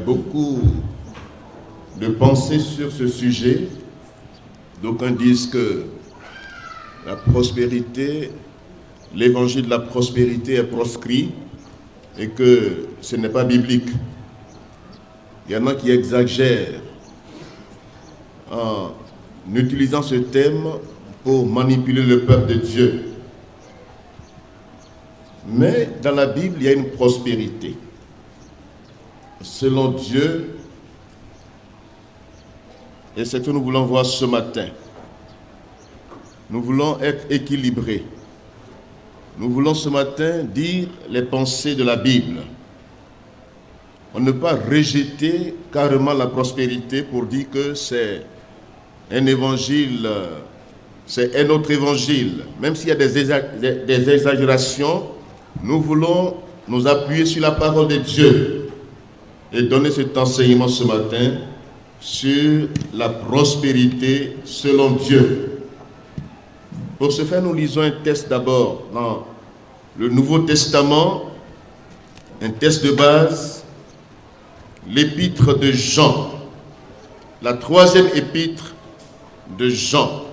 beaucoup de pensées sur ce sujet. D'aucuns disent que la prospérité, l'évangile de la prospérité est proscrit et que ce n'est pas biblique. Il y en a qui exagèrent en utilisant ce thème pour manipuler le peuple de Dieu. Mais dans la Bible, il y a une prospérité. Selon Dieu, et c'est ce que nous voulons voir ce matin. Nous voulons être équilibrés. Nous voulons ce matin dire les pensées de la Bible. On ne peut pas rejeter carrément la prospérité pour dire que c'est un évangile, c'est un autre évangile. Même s'il y a des exagérations, nous voulons nous appuyer sur la parole de Dieu et donner cet enseignement ce matin sur la prospérité selon Dieu. Pour ce faire, nous lisons un texte d'abord dans le Nouveau Testament, un texte de base, l'épître de Jean, la 3e épître de Jean.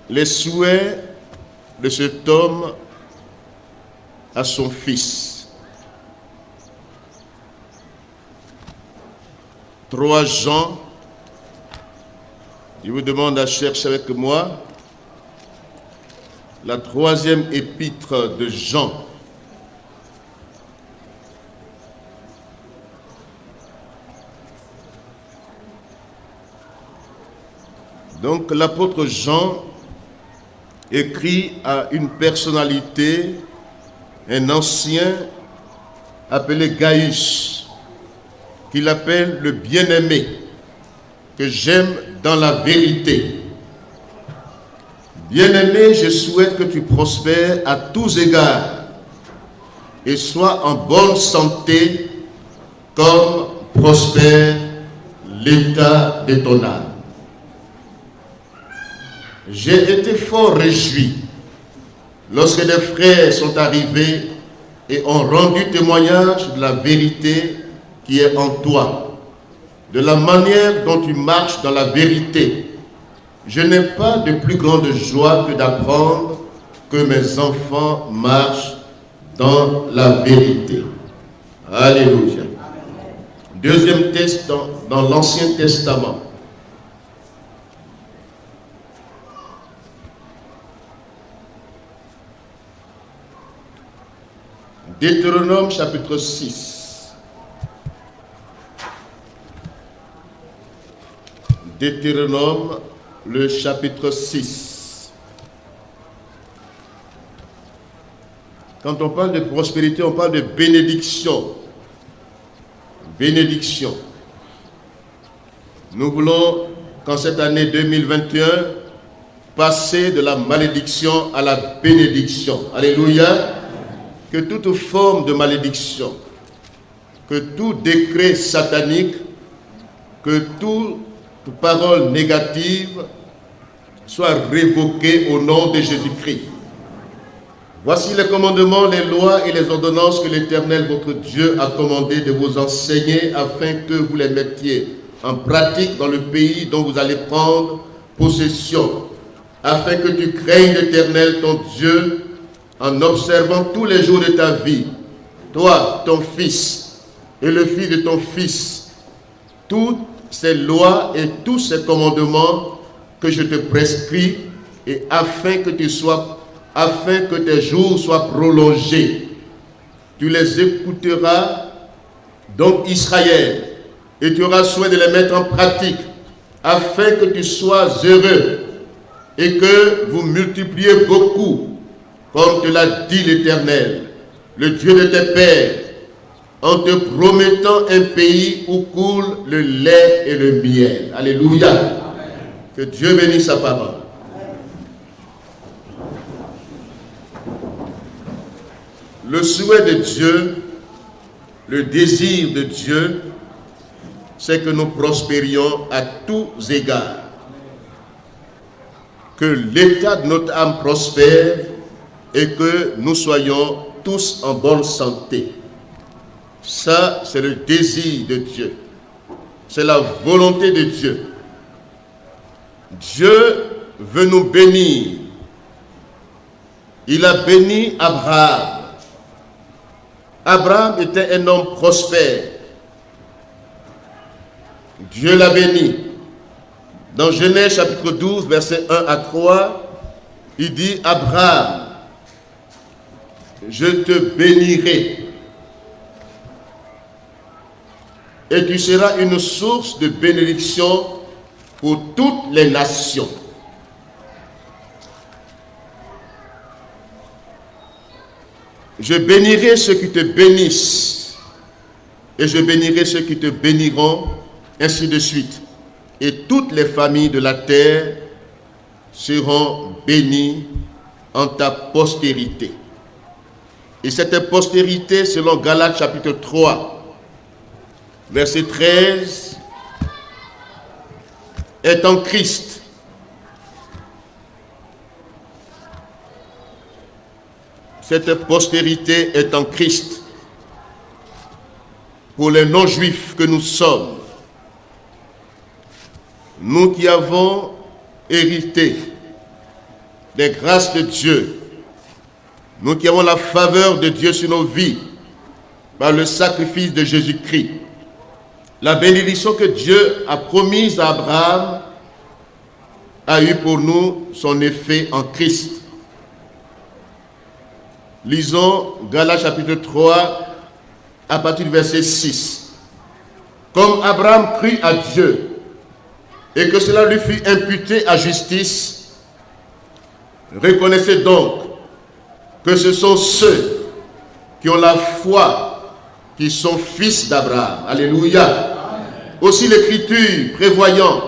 Les souhaits de cet homme à son fils. 3 Jean, je vous demande à chercher avec moi la 3e épître de Jean. Donc l'apôtre Jean écrit à une personnalité, un ancien appelé Gaius, qu'il appelle le bien-aimé, que j'aime dans la vérité. Bien-aimé, je souhaite que tu prospères à tous égards et sois en bonne santé comme prospère l'état de ton âme. J'ai été fort réjoui lorsque des frères sont arrivés et ont rendu témoignage de la vérité qui est en toi, de la manière dont tu marches dans la vérité. Je n'ai pas de plus grande joie que d'apprendre que mes enfants marchent dans la vérité. Alléluia. Deuxième texte dans l'Ancien Testament. Deutéronome chapitre 6. Deutéronome, le chapitre 6. Quand on parle de prospérité, on parle de bénédiction. Bénédiction. Nous voulons qu'en cette année 2021, passer de la malédiction à la bénédiction. Alléluia. Que toute forme de malédiction, que tout décret satanique, que toute parole négative soit révoquée au nom de Jésus-Christ. Voici les commandements, les lois et les ordonnances que l'Éternel, votre Dieu, a commandé de vous enseigner afin que vous les mettiez en pratique dans le pays dont vous allez prendre possession, afin que tu craignes l'Éternel, ton Dieu, en observant tous les jours de ta vie, toi, ton fils, et le fils de ton fils, toutes ces lois et tous ces commandements que je te prescris, et afin que tes jours soient prolongés. Tu les écouteras, donc Israël, et tu auras soin de les mettre en pratique, afin que tu sois heureux, et que vous multipliez beaucoup, comme te l'a dit l'Éternel, le Dieu de tes pères, en te promettant un pays où coule le lait et le miel. Alléluia. Amen. Que Dieu bénisse sa parole. Le souhait de Dieu, le désir de Dieu, c'est que nous prospérions à tous égards. Que l'état de notre âme prospère et que nous soyons tous en bonne santé. Ça, c'est le désir de Dieu. C'est la volonté de Dieu. Dieu veut nous bénir. Il a béni Abraham. Abraham était un homme prospère. Dieu l'a béni. Dans Genèse chapitre 12, versets 1 à 3, il dit: Abraham, je te bénirai et tu seras une source de bénédiction pour toutes les nations. Je bénirai ceux qui te bénissent et je bénirai ceux qui te béniront, ainsi de suite. Et toutes les familles de la terre seront bénies en ta postérité. Et cette postérité, selon Galates chapitre 3, verset 13, est en Christ. Cette postérité est en Christ. Pour les non-juifs que nous sommes, nous qui avons hérité des grâces de Dieu, nous qui avons la faveur de Dieu sur nos vies par le sacrifice de Jésus-Christ, la bénédiction que Dieu a promise à Abraham a eu pour nous son effet en Christ. Lisons Galates chapitre 3 à partir du verset 6. Comme Abraham crut à Dieu et que cela lui fut imputé à justice, reconnaissez donc que ce sont ceux qui ont la foi qui sont fils d'Abraham. Alléluia. Amen. Aussi l'Écriture, prévoyant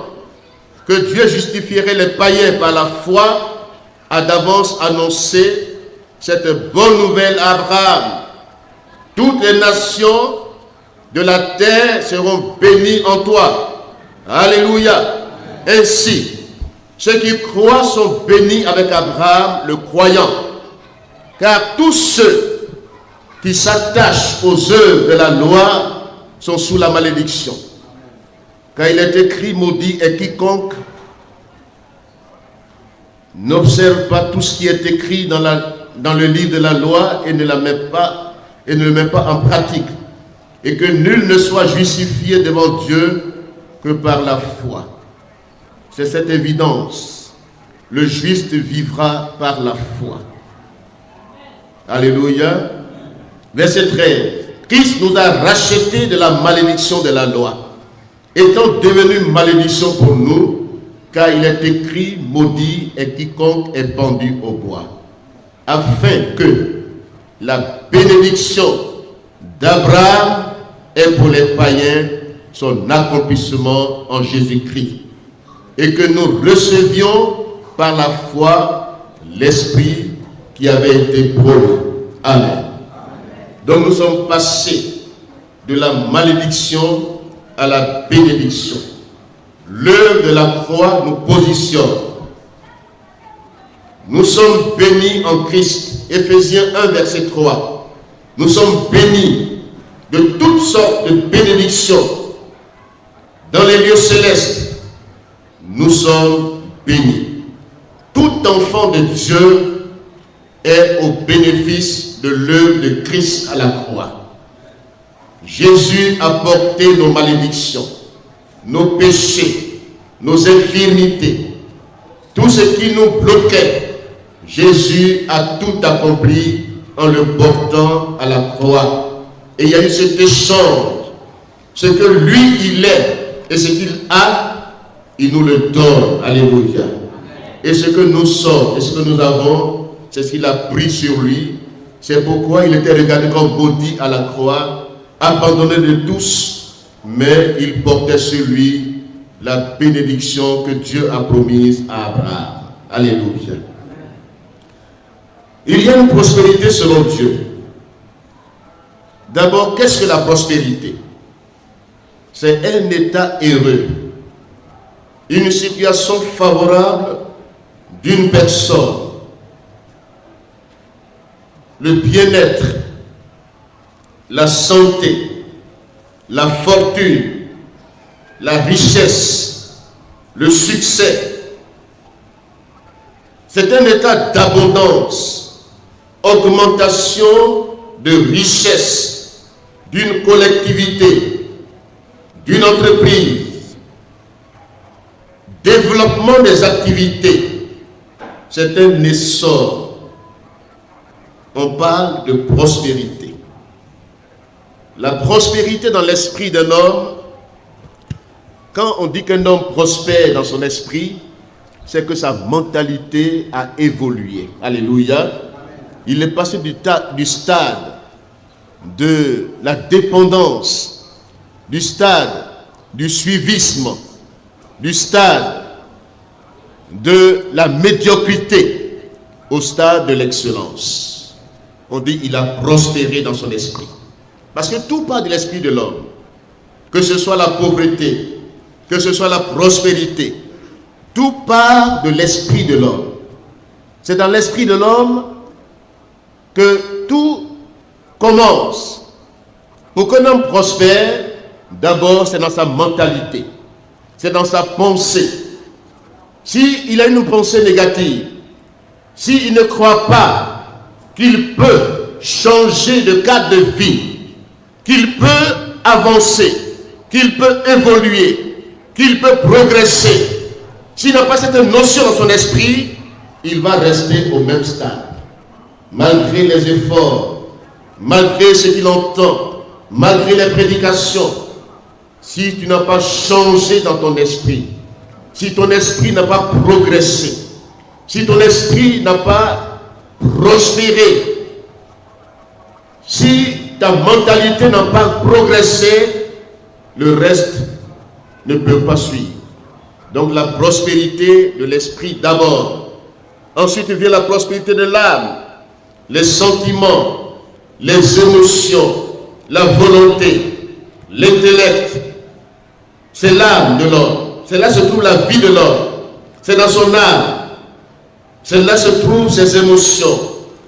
que Dieu justifierait les païens par la foi, a d'avance annoncé cette bonne nouvelle à Abraham. Toutes les nations de la terre seront bénies en toi. Alléluia. Amen. Ainsi, ceux qui croient sont bénis avec Abraham, le croyant. Car tous ceux qui s'attachent aux œuvres de la loi sont sous la malédiction. Car il est écrit: maudit est quiconque n'observe pas tout ce qui est écrit dans le livre de la loi et ne le met pas en pratique. Et que nul ne soit justifié devant Dieu que par la foi. C'est cette évidence. Le juste vivra par la foi. Alléluia. Verset 13. Christ nous a rachetés de la malédiction de la loi, étant devenu malédiction pour nous, car il est écrit: maudit est quiconque est pendu au bois, afin que la bénédiction d'Abraham ait pour les païens son accomplissement en Jésus-Christ, et que nous recevions par la foi l'Esprit qui avait été promis. Amen. Donc nous sommes passés de la malédiction à la bénédiction. L'œuvre de la croix nous positionne. Nous sommes bénis en Christ. Éphésiens 1, verset 3. Nous sommes bénis de toutes sortes de bénédictions. Dans les lieux célestes, nous sommes bénis. Tout enfant de Dieu est au bénéfice de l'œuvre de Christ à la croix. Jésus a porté nos malédictions, nos péchés, nos infirmités, tout ce qui nous bloquait. Jésus a tout accompli en le portant à la croix. Et il y a eu cet échange. Ce que lui, il est et ce qu'il a, il nous le donne. Alléluia. Et ce que nous sommes et ce que nous avons, c'est ce qu'il a pris sur lui. C'est pourquoi il était regardé comme maudit à la croix, abandonné de tous, mais il portait sur lui la bénédiction que Dieu a promise à Abraham. Alléluia. Il y a une prospérité selon Dieu. D'abord, qu'est-ce que la prospérité? C'est un état heureux, une situation favorable d'une personne le bien-être, la santé, la fortune, la richesse, le succès. C'est un état d'abondance, augmentation de richesse d'une collectivité, d'une entreprise, développement des activités. C'est un essor. On parle de prospérité. La prospérité dans l'esprit d'un homme, quand on dit qu'un homme prospère dans son esprit, c'est que sa mentalité a évolué. Alléluia. Il est passé du stade de la dépendance, du stade du suivisme, du stade de la médiocrité au stade de l'excellence. On dit qu'il a prospéré dans son esprit. Parce que tout part de l'esprit de l'homme. Que ce soit la pauvreté, que ce soit la prospérité, tout part de l'esprit de l'homme. C'est dans l'esprit de l'homme que tout commence. Pour qu'un homme prospère, d'abord c'est dans sa mentalité, c'est dans sa pensée. S'il a une pensée négative, s'il ne croit pas qu'il peut changer de cadre de vie, qu'il peut avancer, qu'il peut évoluer, qu'il peut progresser, s'il n'a pas cette notion dans son esprit, il va rester au même stade. Malgré les efforts, malgré ce qu'il entend, malgré les prédications, si tu n'as pas changé dans ton esprit, si ton esprit n'a pas progressé, si ton esprit n'a pas prospéré, si ta mentalité n'a pas progressé, le reste ne peut pas suivre. Donc la prospérité de l'esprit d'abord. Ensuite vient la prospérité de l'âme, les sentiments, les émotions, la volonté, l'intellect. C'est l'âme de l'homme. C'est là que se trouve la vie de l'homme. C'est dans son âme. C'est là que se trouvent ses émotions,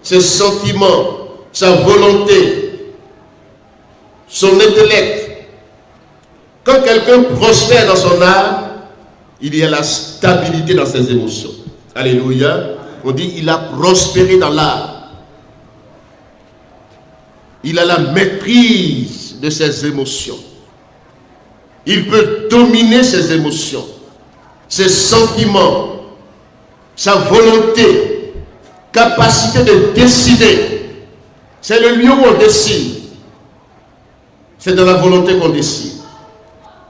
ses sentiments, sa volonté, son intellect. Quand quelqu'un prospère dans son âme, il y a la stabilité dans ses émotions. Alléluia. On dit il a prospéré dans l'âme. Il a la maîtrise de ses émotions. Il peut dominer ses émotions, ses sentiments, sa volonté, capacité de décider. C'est le lieu où on décide. C'est dans la volonté qu'on décide.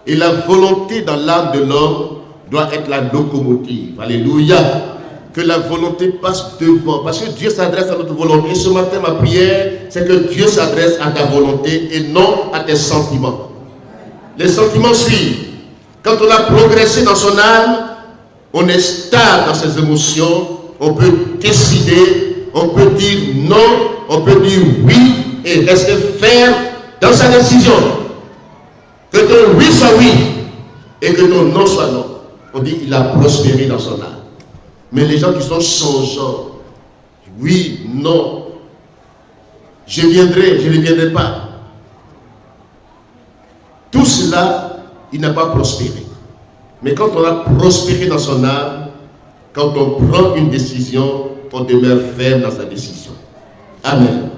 Et la volonté dans l'âme de l'homme doit être la locomotive. Alléluia. Que la volonté passe devant. Parce que Dieu s'adresse à notre volonté. Et ce matin, ma prière, c'est que Dieu s'adresse à ta volonté et non à tes sentiments. Les sentiments suivent. Quand on a progressé dans son âme, on est stable dans ses émotions, on peut décider, on peut dire non, on peut dire oui et rester ferme dans sa décision. Que ton oui soit oui et que ton non soit non. On dit qu'il a prospéré dans son âme. Mais les gens qui sont changeants, oui, non, je viendrai, je ne viendrai pas. Tout cela, il n'a pas prospéré. Mais quand on a prospéré dans son âme, quand on prend une décision, on demeure ferme dans sa décision. Amen.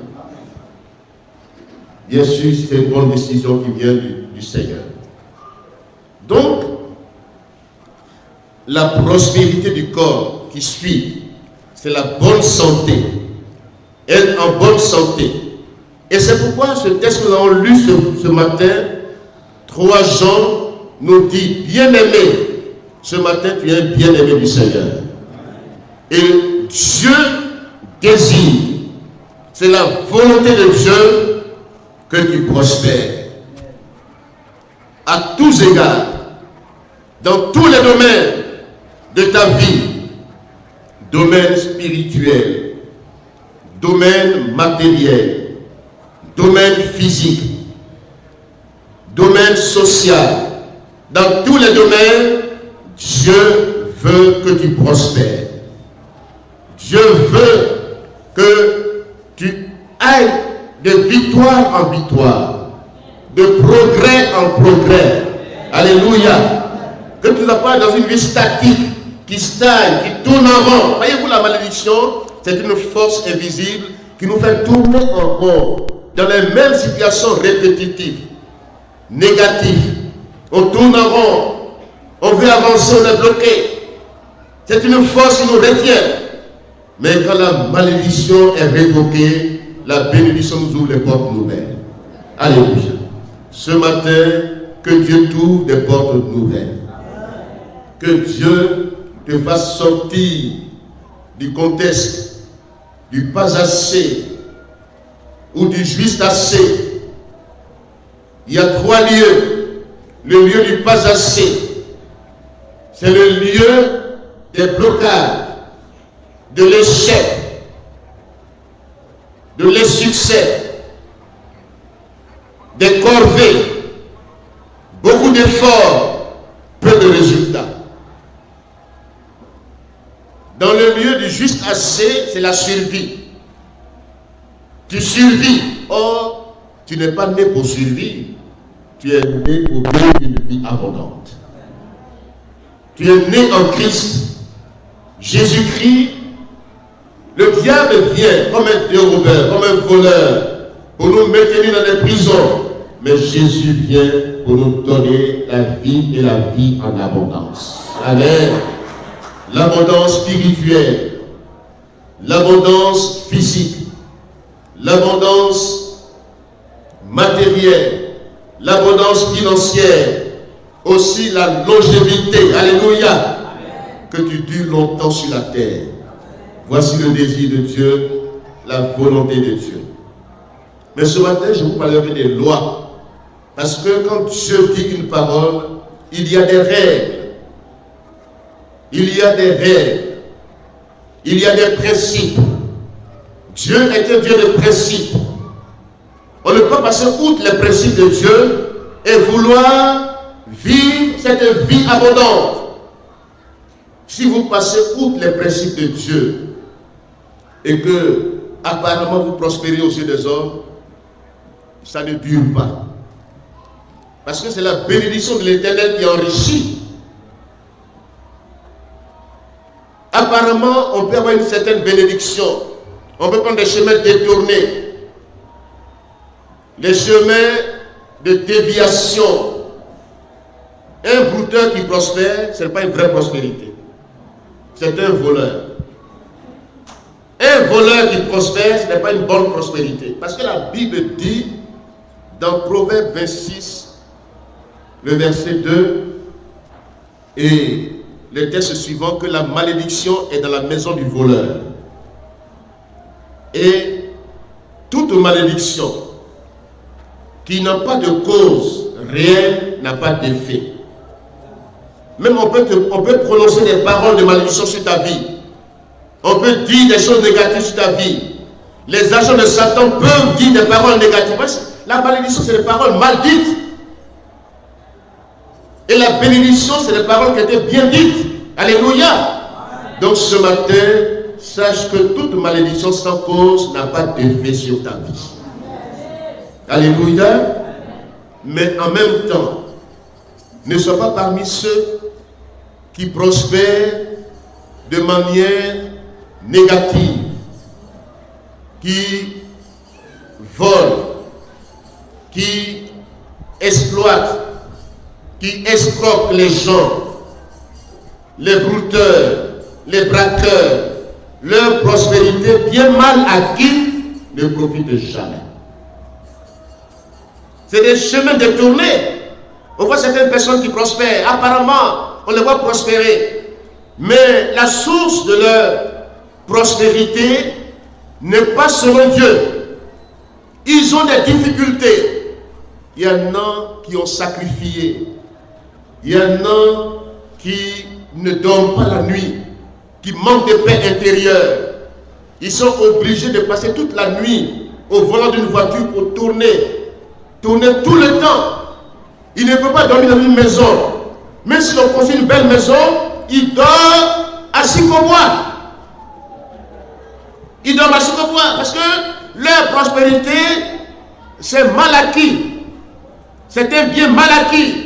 Bien sûr, c'est une bonne décision qui vient du Seigneur. Donc, la prospérité du corps qui suit, c'est la bonne santé. Être en bonne santé. Et c'est pourquoi ce texte que nous avons lu ce matin, 3 Jean nous dit, bien-aimé, ce matin tu es un bien-aimé du Seigneur. Et Dieu désire, c'est la volonté de Dieu que tu prospères. À tous égards, dans tous les domaines de ta vie, domaine spirituel, domaine matériel, domaine physique, domaine social, dans tous les domaines, Dieu veut que tu prospères. Dieu veut que tu aille de victoire en victoire, de progrès en progrès. Alléluia. Que tu ne sois pas dans une vie statique, qui stagne, qui tourne en rond. Voyez-vous, la malédiction, c'est une force invisible qui nous fait tourner en rond, dans les mêmes situations répétitives, négatives. On tourne en rond, on veut avancer, on est bloqué. C'est une force qui nous retient. Mais quand la malédiction est révoquée, la bénédiction nous ouvre les portes nouvelles. Alléluia. Ce matin, que Dieu t'ouvre des portes nouvelles. Que Dieu te fasse sortir du contexte, du pas assez ou du juste assez. Il y a 3 lieux. Le lieu du pas assez, c'est le lieu des blocages, de l'échec, de l'insuccès, des corvées, beaucoup d'efforts, peu de résultats. Dans le lieu du juste assez, c'est la survie. Tu survis. Or, tu n'es pas né pour survivre. Tu es né pour vivre une vie abondante. Tu es né en Christ. Jésus-Christ, le diable vient comme un dérobeur, comme un voleur, pour nous maintenir dans les prisons. Mais Jésus vient pour nous donner la vie et la vie en abondance. Amen. L'abondance spirituelle, l'abondance physique, l'abondance matérielle, l'abondance financière, aussi la longévité. Alléluia. Amen. Que tu dures longtemps sur la terre. Voici le désir de Dieu, la volonté de Dieu. Mais ce matin, je vous parlerai des lois. Parce que quand Dieu dit une parole, il y a des règles. Il y a des règles. Il y a des principes. Dieu est un Dieu de principes. On ne peut pas passer outre les principes de Dieu et vouloir vivre cette vie abondante. Si vous passez outre les principes de Dieu et que apparemment vous prospérez aux yeux des hommes, ça ne dure pas. Parce que c'est la bénédiction de l'Éternel qui enrichit. Apparemment, on peut avoir une certaine bénédiction. On peut prendre des chemins détournés. Les chemins de déviation. Un brouteur qui prospère, ce n'est pas une vraie prospérité. C'est un voleur. Un voleur qui prospère, ce n'est pas une bonne prospérité. Parce que la Bible dit, dans Proverbe 26, le verset 2, et le texte suivant, que la malédiction est dans la maison du voleur. Et toute malédiction qui n'a pas de cause réelle n'a pas d'effet. Même on peut prononcer des paroles de malédiction sur ta vie. On peut dire des choses négatives sur ta vie. Les agents de Satan peuvent dire des paroles négatives. La malédiction, c'est des paroles mal dites. Et la bénédiction, c'est des paroles qui étaient bien dites. Alléluia. Donc ce matin, sache que toute malédiction sans cause n'a pas d'effet sur ta vie. Alléluia. Mais en même temps, ne sois pas parmi ceux qui prospèrent de manière négative, qui volent, qui exploitent, qui escroquent les gens, les brouteurs, les braqueurs. Leur prospérité bien mal acquise ne profite jamais. C'est des chemins détournés. On voit certaines personnes qui prospèrent. Apparemment, on les voit prospérer. Mais la source de leur prospérité n'est pas selon Dieu. Ils ont des difficultés. Il y en a qui ont sacrifié. Il y en a qui ne dorment pas la nuit, qui manquent de paix intérieure. Ils sont obligés de passer toute la nuit au volant d'une voiture pour tourner tout le temps. Il ne peut pas dormir dans une maison. Même si on construit une belle maison, il dort assis comme moi. Il dort assis comme moi parce que leur prospérité, c'est mal acquis. C'est un bien mal acquis.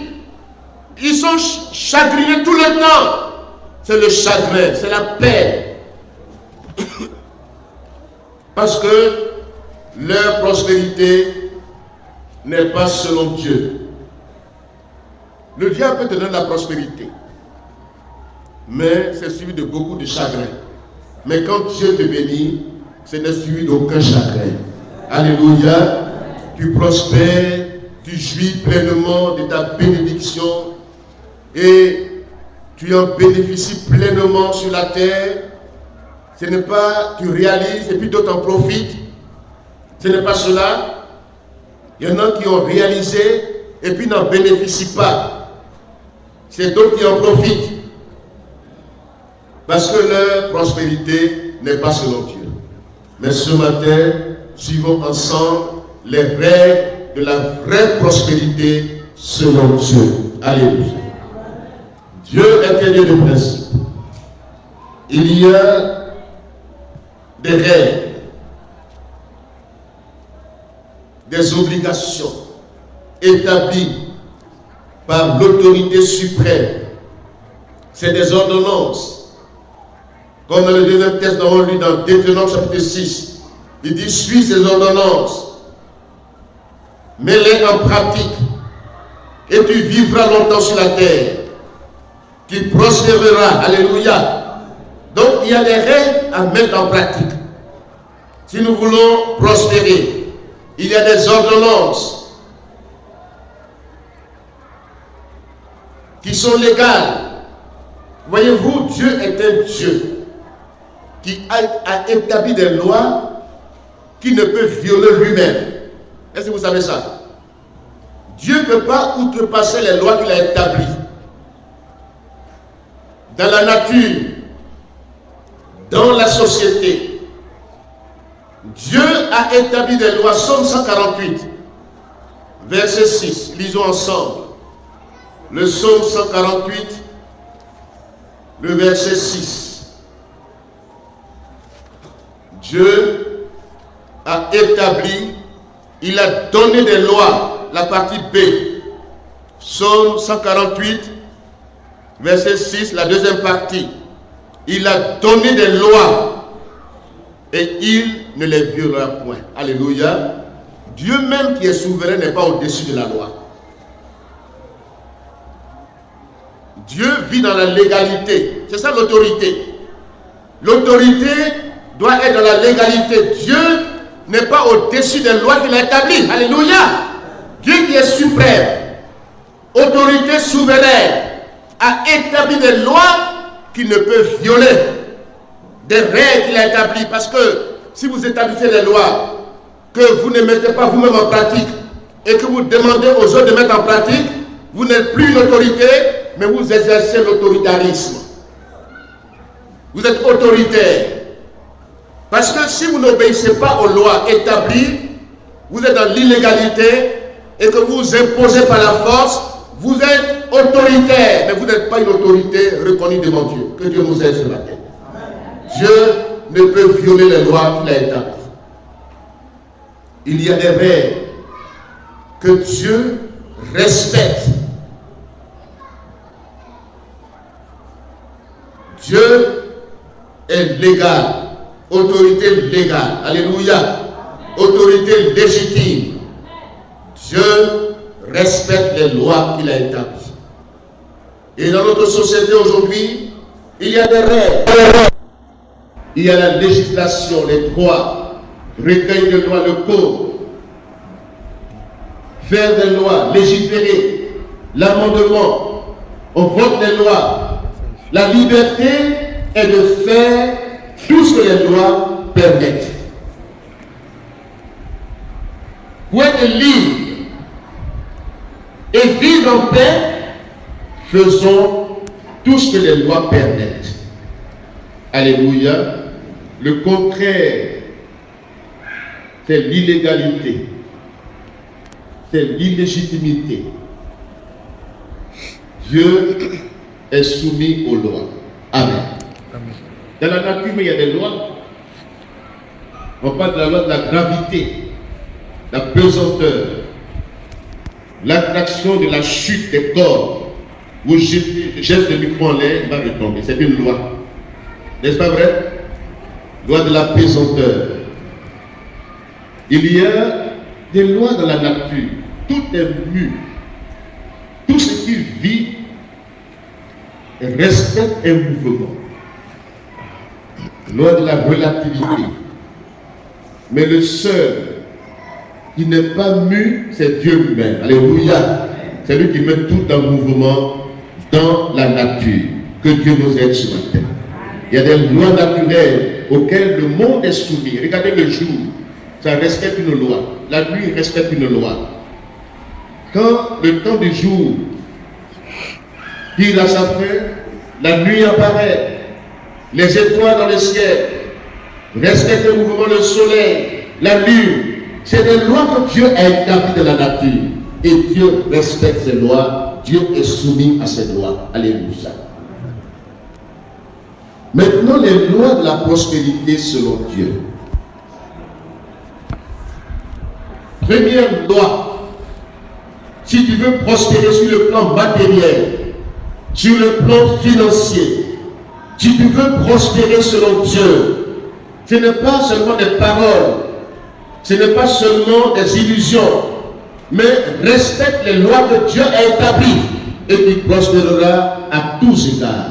Ils sont chagrinés tout le temps. C'est le chagrin, c'est la peine. Parce que leur prospérité n'est pas selon Dieu. Le diable peut te donner la prospérité, mais c'est suivi de beaucoup de chagrin. Mais quand Dieu te bénit, ce n'est suivi d'aucun chagrin. Alléluia. Tu prospères, tu jouis pleinement de ta bénédiction et tu en bénéficies pleinement sur la terre. Ce n'est pas tu réalises et puis d'autres en profitent. Ce n'est pas cela. Il y en a qui ont réalisé et puis n'en bénéficient pas. C'est d'autres qui en profitent. Parce que leur prospérité n'est pas selon Dieu. Mais ce matin, suivons ensemble les règles de la vraie prospérité selon Dieu. Alléluia. Dieu est un Dieu de principe. Il y a des règles, des obligations établies par l'autorité suprême. C'est des ordonnances. Comme dans le deuxième texte, on lit dans Deutéronome chapitre 6, il dit: suis ces ordonnances, mets-les en pratique, et tu vivras longtemps sur la terre. Tu prospéreras. Alléluia. Donc il y a des règles à mettre en pratique. Si nous voulons prospérer, il y a des ordonnances qui sont légales. Voyez-vous, Dieu est un Dieu qui a établi des lois qui ne peut violer lui-même. Est-ce que vous savez ça? Dieu ne peut pas outrepasser les lois qu'il a établies. Dans la nature, dans la société, Dieu a établi des lois. Psaume 148, verset 6. Lisons ensemble. Le psaume 148, le verset 6. Dieu a établi, il a donné des lois. La partie B. Psaume 148, verset 6, la deuxième partie. Il a donné des lois et il ne les violera point. Alléluia. Dieu même qui est souverain n'est pas au-dessus de la loi. Dieu vit dans la légalité. C'est ça l'autorité. L'autorité doit être dans la légalité. Dieu n'est pas au-dessus des lois qu'il a établies. Alléluia. Dieu qui est suprême, autorité souveraine, a établi des lois qu'il ne peut violer. Des règles qu'il a établies. Parce que si vous établissez des lois que vous ne mettez pas vous-même en pratique et que vous demandez aux autres de mettre en pratique, vous n'êtes plus une autorité, mais vous exercez l'autoritarisme. Vous êtes autoritaire. Parce que si vous n'obéissez pas aux lois établies, vous êtes dans l'illégalité et que vous imposez par la force, vous êtes autoritaire, mais vous n'êtes pas une autorité reconnue devant Dieu. Que Dieu nous aide ce matin. Dieu ne peut violer les lois qu'il a établies. Il y a des règles que Dieu respecte. Dieu est légal, autorité légale. Alléluia. Autorité légitime. Dieu respecte les lois qu'il a établies. Et dans notre société aujourd'hui, il y a des règles. Il y a la législation, les droits, recueil de lois, le code, faire des lois, légiférer, l'amendement, on vote les lois. La liberté est de faire tout ce que les lois permettent. Pour être libre et vivre en paix, faisons tout ce que les lois permettent. Alléluia. Le contraire, c'est l'illégalité, c'est l'illégitimité. Dieu est soumis aux lois. Amen. Amen. Dans la nature, il y a des lois. On parle de la loi de la gravité, la pesanteur, l'attraction de la chute des corps. Vous jetez le micro en l'air, il va retomber. C'est une loi. N'est-ce pas vrai? Loi de la pesanteur. Il y a des lois dans la nature. Tout est mu. Tout ce qui vit respecte un mouvement. Loi de la relativité. Mais le seul qui n'est pas mu, c'est Dieu lui-même. Alléluia. C'est lui qui met tout en mouvement dans la nature. Que Dieu nous aide ce matin. Il y a des lois naturelles auxquelles le monde est soumis. Regardez le jour, ça respecte une loi. La nuit respecte une loi. Quand le temps du jour tire à sa fin, la nuit apparaît. Les étoiles dans le ciel respectent le mouvement, le soleil, la lune. C'est des lois que Dieu a établies dans la nature. Et Dieu respecte ces lois. Dieu est soumis à ces lois. Alléluia. Maintenant, les lois de la prospérité selon Dieu. Première loi. Si tu veux prospérer sur le plan matériel, sur le plan financier, si tu veux prospérer selon Dieu, ce n'est pas seulement des paroles, ce n'est pas seulement des illusions, mais respecte les lois que Dieu a établies et tu prospéreras à tous égards.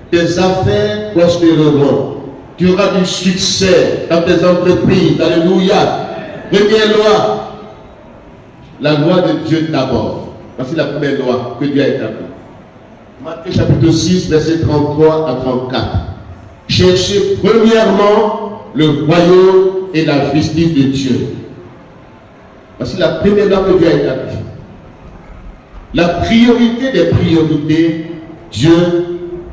Tes affaires prospéreront. Tu auras du succès dans tes entreprises. Alléluia. Première loi, la loi de Dieu d'abord. Voici la première loi que Dieu a établie. Matthieu chapitre 6, verset 33 à 34. Cherchez premièrement le royaume et la justice de Dieu. Voici la première loi que Dieu a établie. La priorité des priorités, Dieu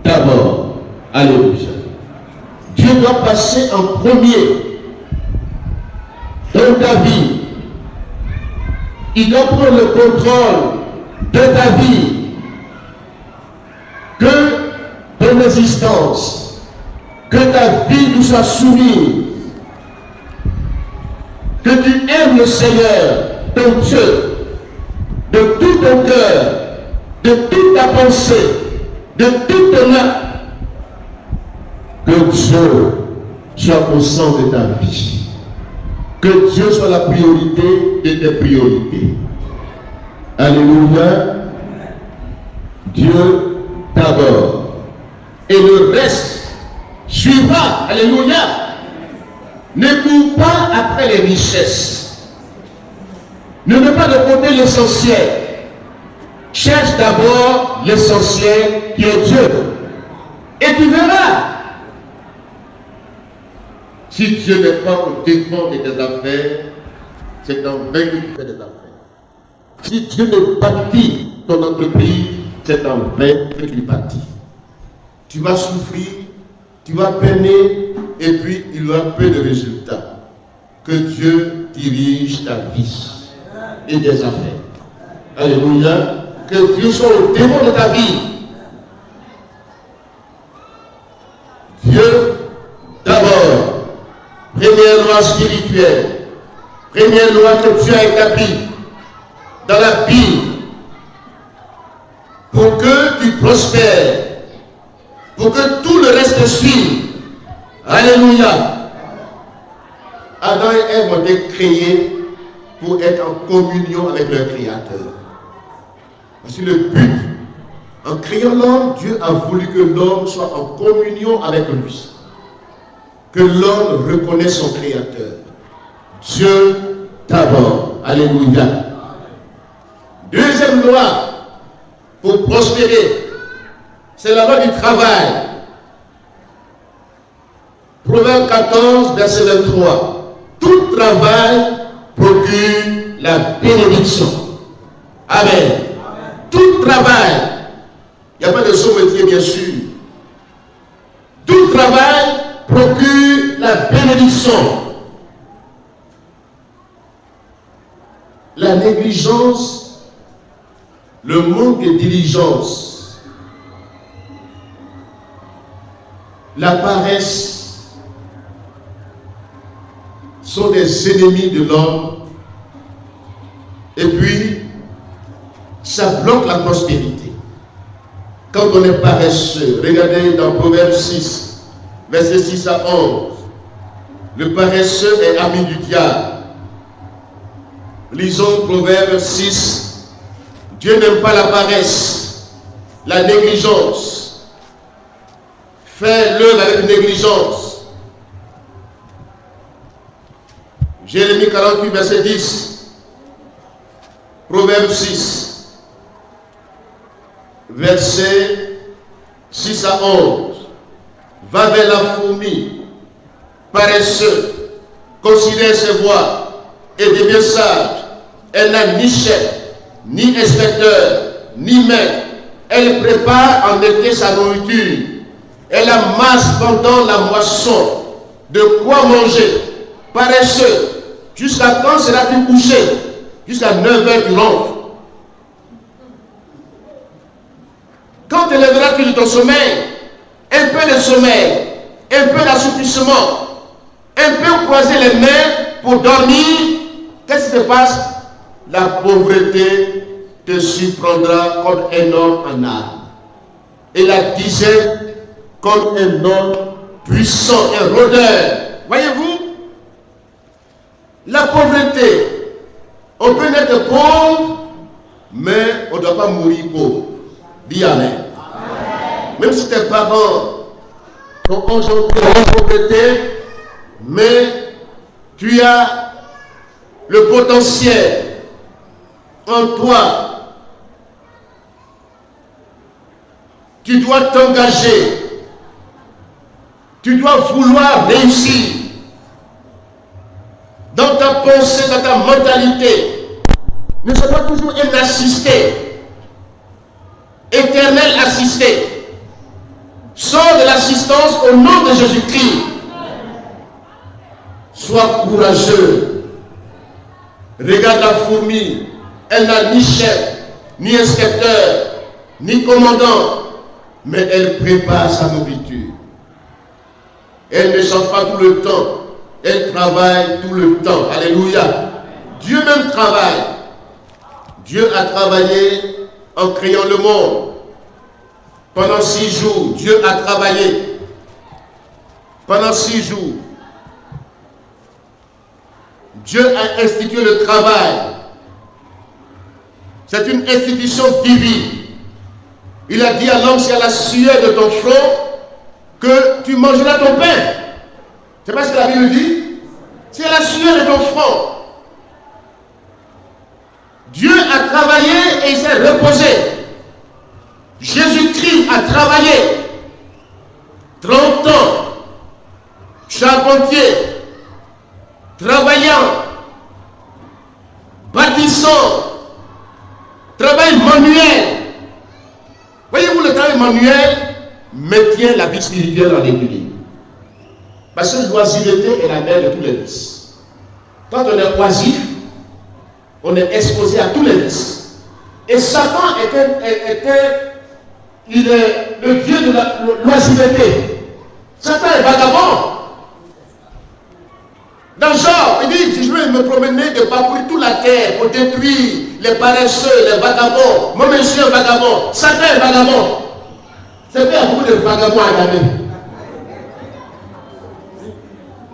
d'abord. Alléluia. Dieu doit passer en premier dans ta vie. Il doit prendre le contrôle de ta vie. Que ton existence, que ta vie nous soit soumise, que tu aimes le Seigneur, ton Dieu, de tout ton cœur, de toute ta pensée, de toute ton âme, que Dieu soit au centre de ta vie, que Dieu soit la priorité de tes priorités. Alléluia. Dieu d'abord. Et le reste suivra. Alléluia. Ne cours pas après les richesses. Ne mets pas de côté l'essentiel. Cherche d'abord l'essentiel qui est Dieu. Et tu verras. Si Dieu n'est pas au devant de tes affaires, c'est en vain que tu fais des affaires. Si Dieu ne bâtit ton entreprise, c'est en vain que tu bâtis. Tu vas souffrir, tu vas peiner, et puis il y aura peu de résultats. Que Dieu dirige ta vie et tes affaires. Alléluia. Que Dieu soit au devant de ta vie. Dieu d'abord. Première loi spirituelle. Première loi que Dieu a établie dans la Bible. Pour que tu prospères. Pour que tout le reste suive. Alléluia. Adam et Ève ont été créés pour être en communion avec leur Créateur. Voici le but. En créant l'homme, Dieu a voulu que l'homme soit en communion avec lui. Que l'homme reconnaisse son Créateur. Dieu d'abord. Alléluia. Deuxième loi pour prospérer, c'est la loi du travail. Proverbe 14, verset 23. Tout travail procure la bénédiction. Amen. Tout travail, il n'y a pas de sous-métier bien sûr. Tout travail procure la bénédiction. La négligence, le manque de diligence, la paresse sont des ennemis de l'homme. Et puis, ça bloque la prospérité. Quand on est paresseux, regardez dans Proverbe 6, versets 6 à 11. Le paresseux est ami du diable. Lisons Proverbe 6. Dieu n'aime pas la paresse, la négligence. Fais l'œuvre avec négligence. Jérémie 48, verset 10. Proverbe 6, verset 6 à 11. Va vers la fourmi, paresseux, considère ses voies et devient sage. Elle n'a ni chef, ni inspecteur, ni maître. Elle prépare en été sa nourriture. Elle amasse pendant la moisson de quoi manger. Paresseux, jusqu'à quand seras-tu couché? Jusqu'à 9 heures tu ronfles. Quand te lèveras-tu de ton sommeil? Un peu de sommeil, un peu d'assoupissement, un peu croiser les mains pour dormir. Qu'est-ce qui se passe? La pauvreté te surprendra comme un homme en âme. Et la disette comme un homme puissant, un rôdeur. Voyez-vous? La pauvreté, on peut naître pauvre, mais on ne doit pas mourir pauvre. Dis Amen. Amen. Même si tes parents t'ont engendré la pauvreté, mais tu as le potentiel en toi. Tu dois t'engager. Tu dois vouloir réussir. Dans ta pensée, dans ta mentalité, ne sois pas toujours un assisté, éternel assisté. Sors de l'assistance au nom de Jésus-Christ. Sois courageux. Regarde la fourmi. Elle n'a ni chef, ni inspecteur, ni commandant, mais elle prépare sa nourriture. Elle ne chante pas tout le temps. Elle travaille tout le temps. Alléluia. Dieu même travaille. Dieu a travaillé en créant le monde. Pendant 6 jours, Dieu a travaillé. Pendant 6 jours, Dieu a institué le travail. C'est une institution divine. Il a dit à l'homme, c'est à la sueur de ton front que tu mangeras ton pain. C'est pas ce que la Bible dit? C'est la sueur de ton front. Dieu a travaillé et il s'est reposé. Jésus-Christ a travaillé 30 ans, charpentier, travaillant, bâtissant, travail manuel. Voyez-vous, le travail manuel maintient la vie spirituelle en équilibre. Parce que l'oisiveté est la mère de tous les vices. Quand on est oisif, on est exposé à tous les vices. Et Satan il est le dieu de l'oisiveté. Satan est vagabond. Dans Job, il dit, si je vais me promener de parcourir toute la terre pour détruire les paresseux, les vagabonds. Moi, je suis un vagabond. Satan est vagabond. C'est bien beaucoup de vagabonds à Gabé.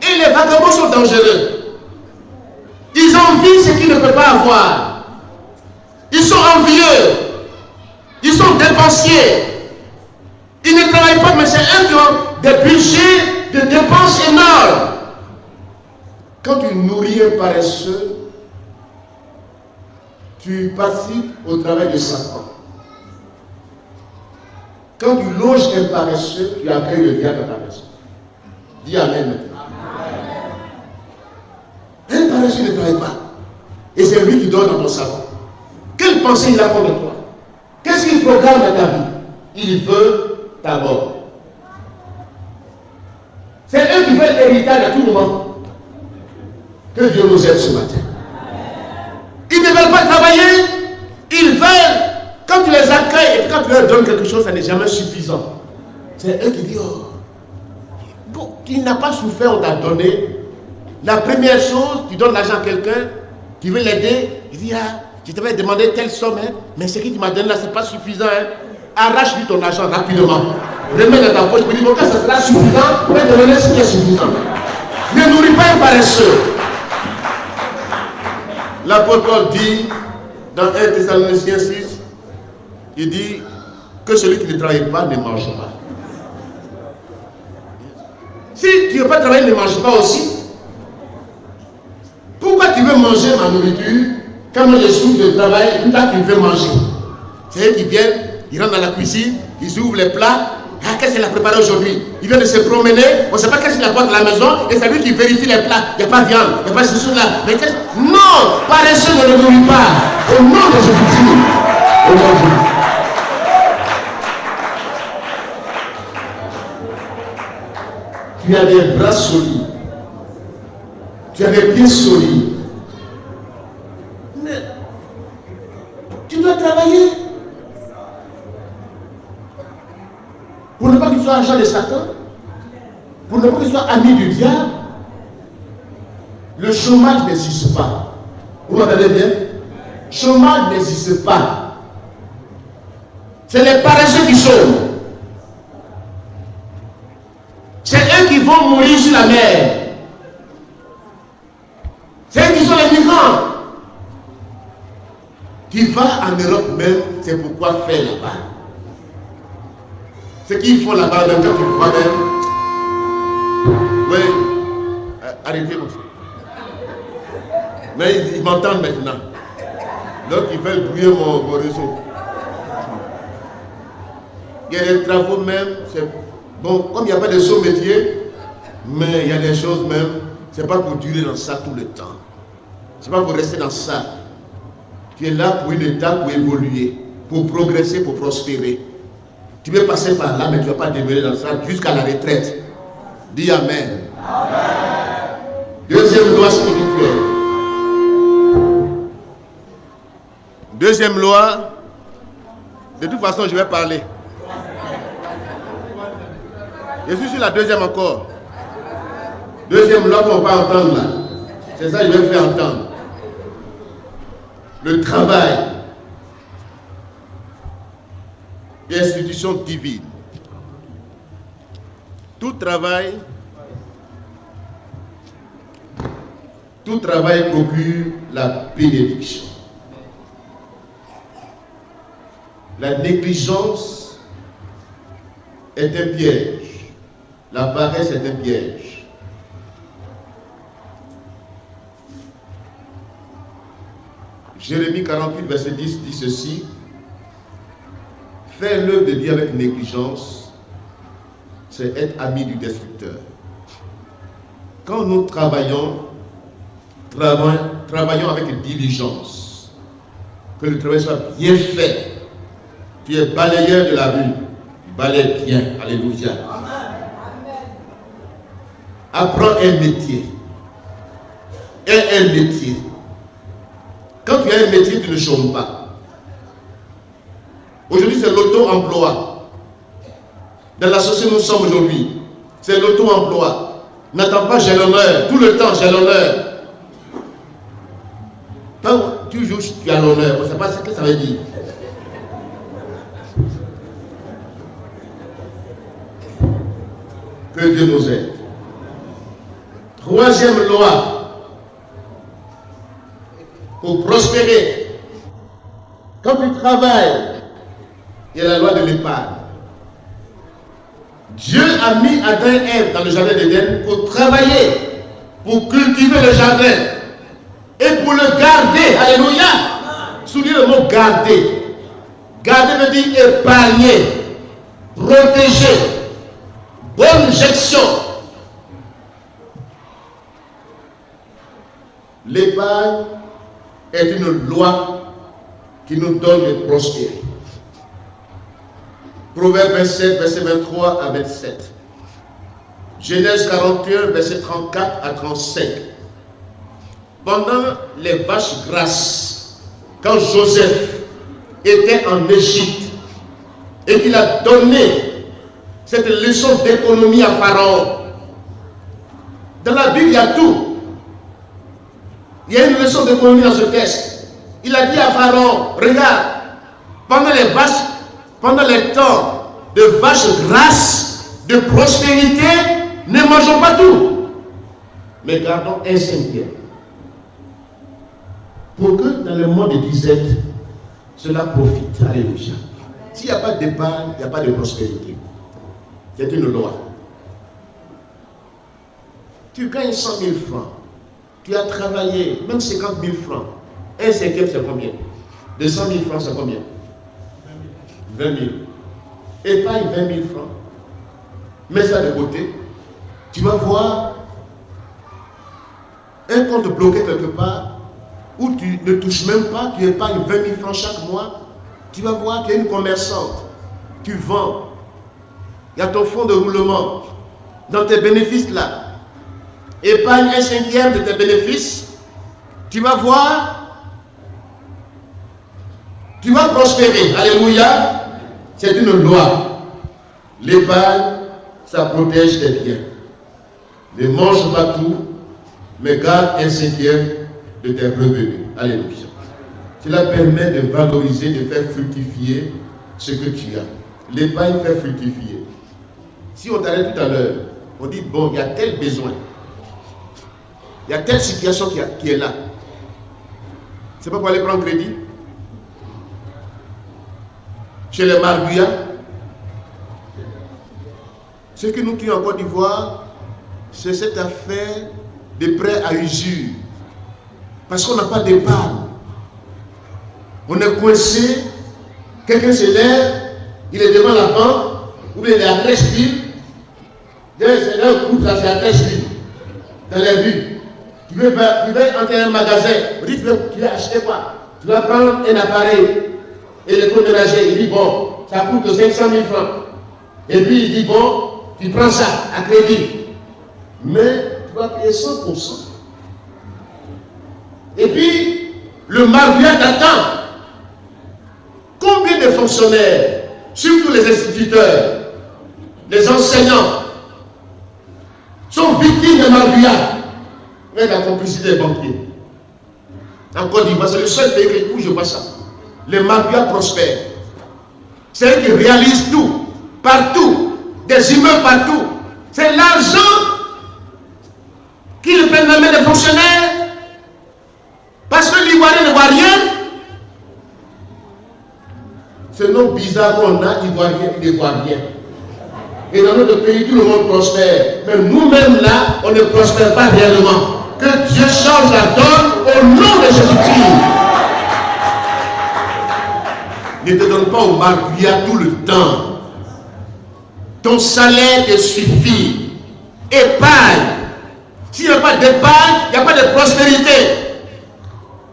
Et les vagabonds sont dangereux. Ils envient ce qu'ils ne peuvent pas avoir. Ils sont envieux. Ils sont dépensiers. Ils ne travaillent pas, mais c'est eux qui ont des budgets de dépenses énormes. Quand tu nourris un paresseux, tu participes au travail de Satan. Quand tu loges un paresseux, tu accueilles le diable dans ta maison. Dis Amen maintenant. Un paresseux ne travaille pas. Et c'est lui qui donne dans ton salon. Quelle pensée il a contre toi? Qu'est-ce qu'il programme dans ta vie? Il veut ta mort. C'est eux qui veulent l'héritage à tout moment. Que Dieu nous aide ce matin. Ils ne veulent pas travailler. Ils veulent. Quand tu les accueilles et quand tu leur donnes quelque chose, ça n'est jamais suffisant. C'est eux qui disent, oh, bon, tu n'as pas souffert, on t'a donné. La première chose, tu donnes l'argent à quelqu'un qui veut l'aider, il dit, ah, je t'avais demandé telle somme, hein, mais ce que tu m'as donné là, ce n'est pas suffisant. Hein. Arrache-lui ton argent rapidement. Remets dans ta poche, je me dis, bon, quand ça sera suffisant, tu vas te donner ce qui est suffisant. Ne nourris pas un paresseux. L'apôtre Paul dit, dans 1 Thessaloniciens 6, il dit que celui qui ne travaille pas ne mange pas. Si tu ne veux pas travailler, ne mange pas aussi. Pourquoi tu veux manger ma nourriture quand moi je souffre de travail et toi tu veux manger? C'est eux qui viennent, ils rentrent dans la cuisine, ils ouvrent les plats. Ah, qu'est-ce qu'il a préparé aujourd'hui? Il vient de se promener, on ne sait pas qu'est-ce qu'il apporte à la maison, et c'est lui qui vérifie les plats. Il n'y a pas de viande, il n'y a pas de ceci là. Mais non, paresseux ne le nourrit pas. Au nom de Jésus-Christ. Aujourd'hui. Tu as des bras solides. Tu as des pieds solides. Mais tu dois travailler. Pour ne pas qu'il soit agent de Satan. Pour ne pas qu'il soit ami du diable. Le chômage n'existe pas. Vous m'entendez bien? Chômage n'existe pas. C'est les paresseux qui chôment. C'est eux qui vont mourir sur la mer. C'est eux qui sont les migrants. Tu vas en Europe même, c'est pourquoi faire là-bas. Ce qu'ils font là-bas, même quand tu vois même. Oui, arrêtez-moi. Mais ils m'entendent maintenant. Donc ils veulent brouiller mon réseau. Il y a des travaux même, c'est bon, comme il n'y a pas de saut métier, mais il y a des choses même, c'est pas pour durer dans ça tout le temps. C'est pas pour rester dans ça. Tu es là pour une étape, pour évoluer, pour progresser, pour prospérer. Tu veux passer par là, mais tu ne vas pas demeurer dans ça jusqu'à la retraite. Dis Amen. Amen. Deuxième loi spirituelle. Deuxième loi, de toute façon, je vais parler. Je suis sur la deuxième encore. Deuxième loi qu'on va entendre là. C'est ça que je vais faire entendre. Le travail. Institution divine. Tout travail procure la bénédiction. La négligence est un piège. La paresse est un piège. Jérémie 48, verset 10 dit ceci. Faire l'œuvre de Dieu avec négligence, c'est être ami du destructeur. Quand nous travaillons avec diligence, que le travail soit bien fait. Tu es balayeur de la rue, balaye bien, alléluia. Apprends un métier. Aie un métier. Quand tu as un métier, tu ne chômes pas. Aujourd'hui, c'est l'auto-emploi. Dans la société où nous sommes aujourd'hui, c'est l'auto-emploi. N'attends pas, j'ai l'honneur. Tout le temps, j'ai l'honneur. Quand tu joues, tu as l'honneur. On ne sait pas ce que ça veut dire. Que Dieu nous aide. Troisième loi. Pour prospérer. Quand tu travailles, il y a la loi de l'épargne. Dieu a mis Adam et Ève dans le jardin d'Éden pour travailler, pour cultiver le jardin et pour le garder. Alléluia. Soulignez le mot garder. Garder veut dire épargner, protéger, bonne gestion. L'épargne est une loi qui nous donne de prospérer. Proverbe 27, verset 23 à 27. Genèse 41, verset 34 à 35. Pendant les vaches grasses, quand Joseph était en Égypte et qu'il a donné cette leçon d'économie à Pharaon, dans la Bible il y a tout. Il y a une leçon d'économie dans ce texte. Il a dit à Pharaon, regarde, pendant les temps de vaches grasses, de prospérité, ne mangeons pas tout, mais gardons un cinquième. Pour que dans le monde de disette, cela profite. Alléluia. S'il n'y a pas d'épargne, il n'y a pas de prospérité. C'est une loi. Tu gagnes 100 000 francs. Tu as travaillé, même 50 000 francs. Un cinquième, c'est combien? De 100 000 francs, c'est combien? 20 000. Épargne 20 000 francs. Mets ça de côté. Tu vas voir un compte bloqué quelque part où tu ne touches même pas, tu épargnes 20 000 francs chaque mois. Tu vas voir qu'il y a une commerçante. Tu vends. Il y a ton fonds de roulement. Dans tes bénéfices là. Épargne un cinquième de tes bénéfices. Tu vas voir. Tu vas prospérer. Alléluia. C'est une loi. L'épargne, ça protège tes biens. Ne mange pas tout, mais garde un cinquième de tes revenus. Alléluia. Cela permet de valoriser, de faire fructifier ce que tu as. L'épargne fait fructifier. Si on t'arrête tout à l'heure, on dit, bon, il y a tel besoin. Il y a telle situation qui est là. C'est pas pour aller prendre crédit. Chez les Marbouillas, ce que nous tuons en Côte d'Ivoire, c'est cette affaire de prêt à usure. Parce qu'on n'a pas d'épargne. On est coincé, quelqu'un se lève, il est devant la banque, ou bien il est à 13 000. C'est un couple, c'est à 13 000. Dans les rues. Tu veux entrer dans un magasin, on dit, tu vas acheter quoi? Tu vas prendre un appareil électroménager. Il dit, bon, ça coûte 500 000 francs. Et puis il dit, bon, tu prends ça à crédit. Mais tu vas payer 100%. Et puis, le Marbouillat t'attend. Combien de fonctionnaires, surtout les instituteurs, les enseignants, sont victimes de Marbouillat? Avec la complicité des banquiers. En Côte d'Ivoire, c'est le seul pays où je vois ça. Les Marbouillats prospèrent. C'est eux qui réalisent tout, partout, des immeubles partout. C'est l'argent qui prennent la main des fonctionnaires. Parce que l'Ivoirien ne voit rien. Ce nom bizarre qu'on a, Ivoirien, il ne voit rien. Et dans notre pays, tout le monde prospère. Mais nous-mêmes là, on ne prospère pas réellement. Que Dieu change la donne au nom de Jésus-Christ. Ne te donne pas au Marbouillat tout le temps. Ton salaire te suffit. Épargne. S'il n'y a pas d'épargne, il n'y a pas de prospérité.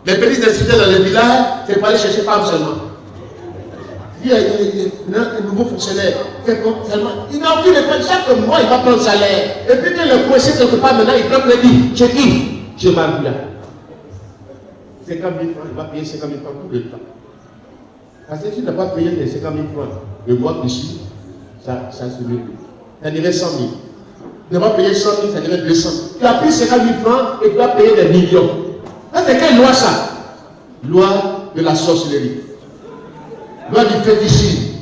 Les petits instituteurs dans les villages, c'est pas aller chercher femme seulement. Il y a un nouveau fonctionnaire. Il n'a aucune épargne. Chaque mois, il va prendre salaire. Et puis, quand il est coincé quelque part, maintenant, il prend crédit. J'ai dit, je Marbouillat. 50 000 francs, il va payer 50 000 francs tout le temps. Parce que si tu n'as pas payé les 50 000 francs le mois qui suit, ça se met. Ça devait 100 000. Tu vas payer 100 000, ça devait 200. Tu as pris 50 000 francs et tu vas payer des millions. Ça, c'est quelle loi ça? Loi de la sorcellerie. Loi du fétichisme.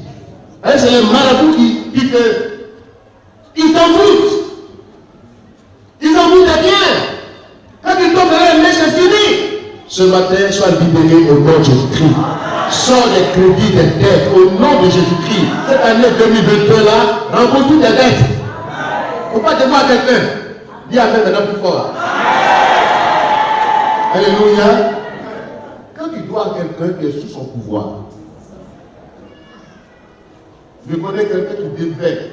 C'est les marabouts qui te... Ils t'envoûtent. Ils envoûtent des biens. Quand tu tombes dans la main, c'est fini. Ce matin, sois libéré au nom de Jésus-Christ. Sors les crédits des dettes au nom de Jésus-Christ. Cette année 2022 là, rembourse toutes les dettes. Il ne faut pas te voir quelqu'un. Dis Amen maintenant plus fort. Alléluia. Quand tu dois à quelqu'un qui est sous son pouvoir, je connais quelqu'un qui devait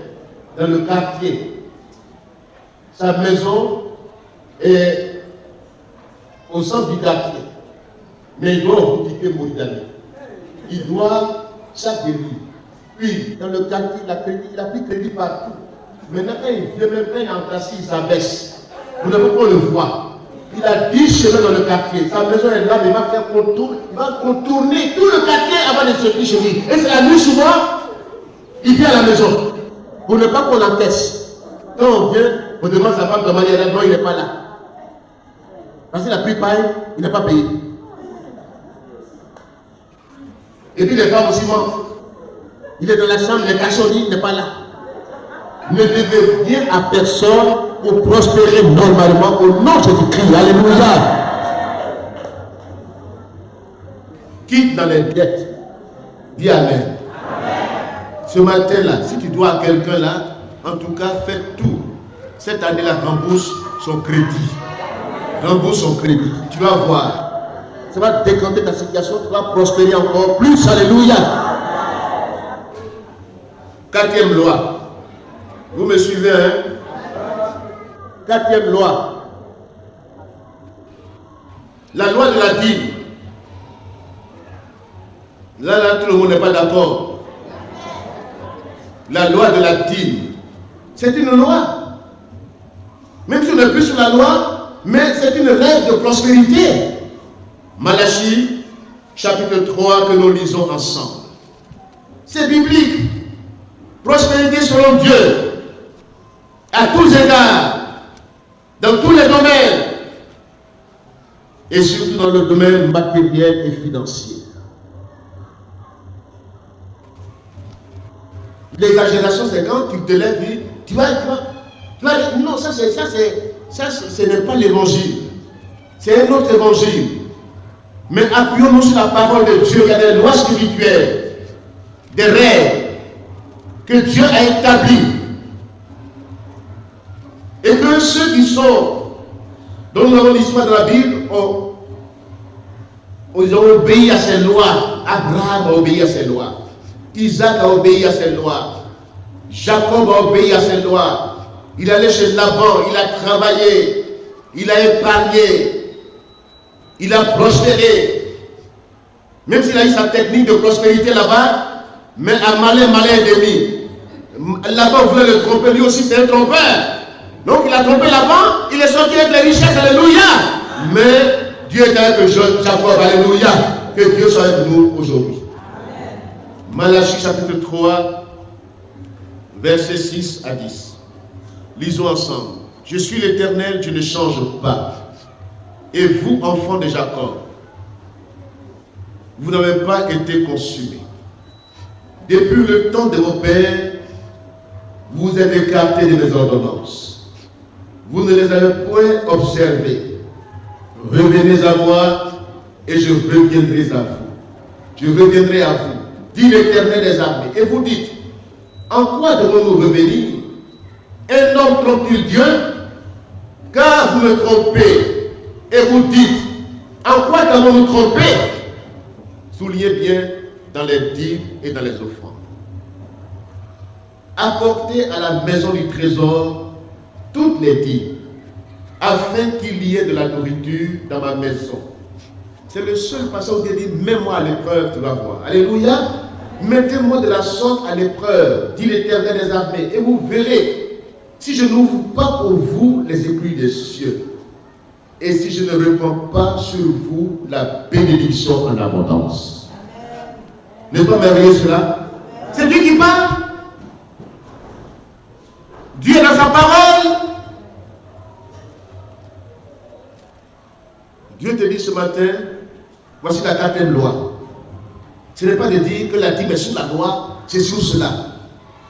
dans le quartier. Sa maison est au centre du quartier. Mais il doit boutiquer Mauritanie. Il doit chaque début. Puis, dans le quartier, il a pris crédit partout. Maintenant, quand il vient, même quand il est en classe, il s'abaisse. Vous ne pouvez pas le voir. Il a 10 chemins dans le quartier. Sa maison est là, mais il va faire contour. Il va contourner tout le quartier avant de sortir chez lui. Et c'est la nuit souvent. Il vient à la maison. Pour ne pas qu'on l'encaisse. Quand on vient, on demande sa femme comment il est là. Non, il n'est pas là. Parce qu'il a pris paille, il n'a pas payé. Et puis les femmes aussi mentent. Il est dans la chambre, les cachottis, il n'est pas là. Ne devez rien à personne pour prospérer normalement au nom de Jésus-Christ. Alléluia. Quitte dans les dettes. Dis Amen. Ce matin-là, si tu dois à quelqu'un là, en tout cas, fais tout. Cette année-là, rembourse son crédit. Rembourse son crédit. Tu vas voir. Ça va décanter ta situation, tu vas prospérer encore plus. Alléluia. Quatrième loi. Vous me suivez, hein? Quatrième loi. La loi de la dîme. Là, tout le monde n'est pas d'accord. La loi de la dîme. C'est une loi. Même si on n'est plus sur la loi, mais c'est une règle de prospérité. Malachie, chapitre 3, que nous lisons ensemble. C'est biblique. Prospérité selon Dieu. À tous égards. Dans tous les domaines. Et surtout dans le domaine matériel et financier. L'exagération, c'est quand tu te lèves et tu vas non, ce n'est pas l'évangile. C'est un autre évangile. Mais appuyons-nous sur la parole de Dieu. Il y a des lois spirituelles, des règles que Dieu a établies. Et que ceux qui sont, dont nous avons l'histoire de la Bible, ils ont obéi à ces lois. Abraham a obéi à ces lois. Isaac a obéi à ces lois. Jacob a obéi à ces lois. Il allait chez Laban, il a travaillé, il a épargné, il a prospéré. Même s'il a eu sa technique de prospérité là-bas, mais un malin ennemi. Laban voulait le tromper, lui aussi c'est un trompeur. Donc il a trompé Laban, il est sorti avec les richesses, alléluia. Mais Dieu est avec Jacob, alléluia. Que Dieu soit avec nous aujourd'hui. Malachie chapitre 3, versets 6 à 10. Lisons ensemble. Je suis l'Éternel, je ne change pas. Et vous, enfants de Jacob, vous n'avez pas été consumés. Depuis le temps de vos pères, vous êtes écartés de mes ordonnances. Vous ne les avez point observées. Revenez à moi et je reviendrai à vous. Je reviendrai à vous, dit l'Éternel des armées. Et vous dites, en quoi devons-nous revenir? Un homme trompe-t-il Dieu? Car vous me trompez et vous dites, en quoi devons-nous tromper? Soulignez bien dans les dîmes et dans les offrandes. Apportez à la maison du trésor toutes les dîmes, afin qu'il y ait de la nourriture dans ma maison. C'est le seul passage où Dieu dit, mets-moi à l'épreuve, tu vas voir. Alléluia. Mettez-moi de la sorte à l'épreuve, dit l'Éternel des armées, et vous verrez si je n'ouvre pas pour vous les écluses des cieux, et si je ne répands pas sur vous la bénédiction en abondance. N'est-ce pas merveilleux cela? C'est Dieu qui parle. Dieu est dans sa parole. Dieu te dit ce matin, voici la quatrième loi. Ce n'est pas de dire que la dîme est sous la loi, c'est sur cela.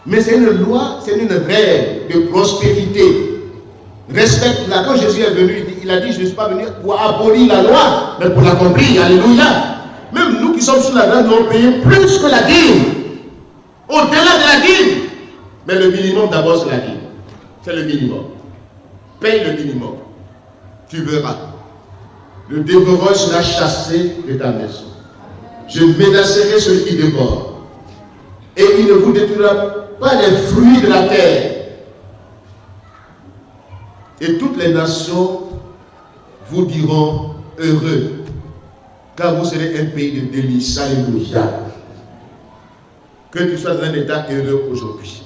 Mais c'est une loi, c'est une règle de prospérité. Respecte-la. Quand Jésus est venu, il a dit, je ne suis pas venu pour abolir la loi, mais pour l'accomplir. Alléluia. Même nous qui sommes sous la loi, nous avons payé plus que la dîme. Au-delà de la dîme. Mais le minimum d'abord, c'est la dîme. C'est le minimum. Paye le minimum. Tu verras. Le dévoreur sera chassé de ta maison. Je menacerai celui qui dévore. Et il ne vous détruira pas les fruits de la terre. Et toutes les nations vous diront heureux, car vous serez un pays de délices. Alléluia. Que tu sois dans un état heureux aujourd'hui.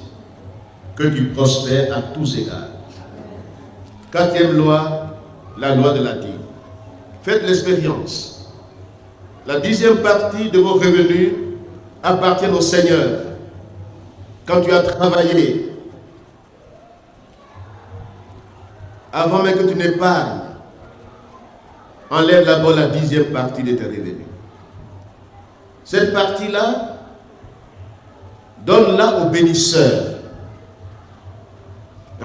Que tu prospères à tous égards. Quatrième loi, la loi de la dîme. Faites l'expérience. La 10e partie de vos revenus appartient au Seigneur. Quand tu as travaillé, avant même que tu n'épargnes, enlève d'abord la 10e partie de tes revenus. Cette partie-là, donne-la aux bénisseurs.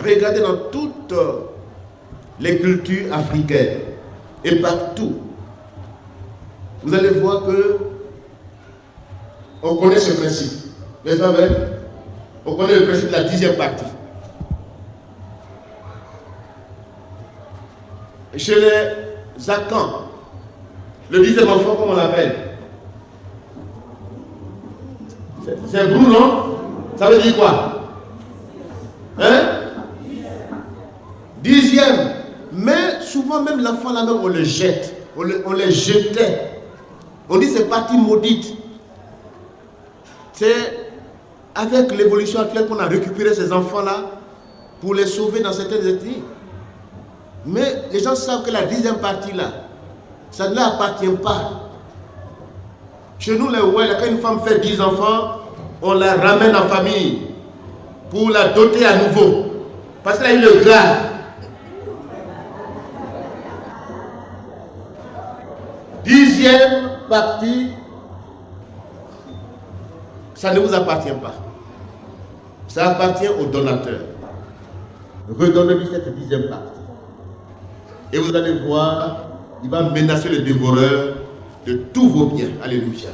Regardez dans toutes les cultures africaines et partout, vous allez voir que on connaît ce principe. N'est-ce pas vrai? On connaît le principe de la 10e partie. Chez les Akans, le 10e enfant, comment on l'appelle? C'est Bruno. Ça veut dire quoi? Hein? 10e. Mais souvent même l'enfant là-même, on le jette. On les jetait. On dit c'est partie maudite. C'est avec l'évolution actuelle qu'on a récupéré ces enfants-là pour les sauver dans certaines ethnies. Mais les gens savent que la 10e partie-là, ça ne leur appartient pas. Chez nous, les Ouïs, quand une femme fait 10 enfants, on la ramène en famille pour la doter à nouveau. Parce qu'elle a eu le gras. Dixième partie, ça ne vous appartient pas. Ça appartient au donateur. Redonnez-lui cette 10e partie. Et vous allez voir, il va menacer le dévoreur de tous vos biens. Alléluia.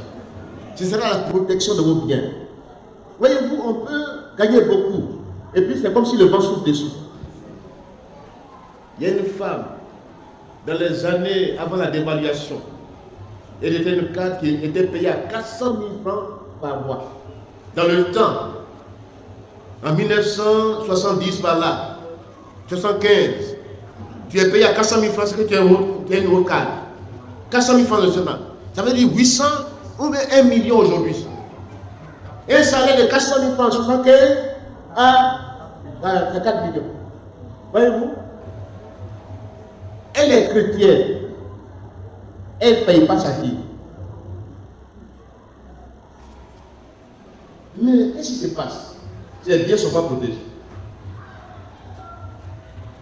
Ce sera la protection de vos biens. Voyez-vous, on peut gagner beaucoup. Et puis c'est comme si le vent souffle dessus. Il y a une femme, dans les années avant la dévaluation, elle était une cadre qui était payée à 400 000 francs par mois. Dans le temps, en 1970 par là, 75, tu es payé à 400 000 francs, c'est que tu es une haute cadre. 400 000 francs de semaine. Ça veut dire 800 ou bien 1 million aujourd'hui. Un salaire de 400 000 francs en 75 à 4 millions. Voyez-vous? Elle est chrétienne. Elle ne paye pas sa dîme. Mais qu'est-ce qui se passe? Ses biens ne sont pas protégés.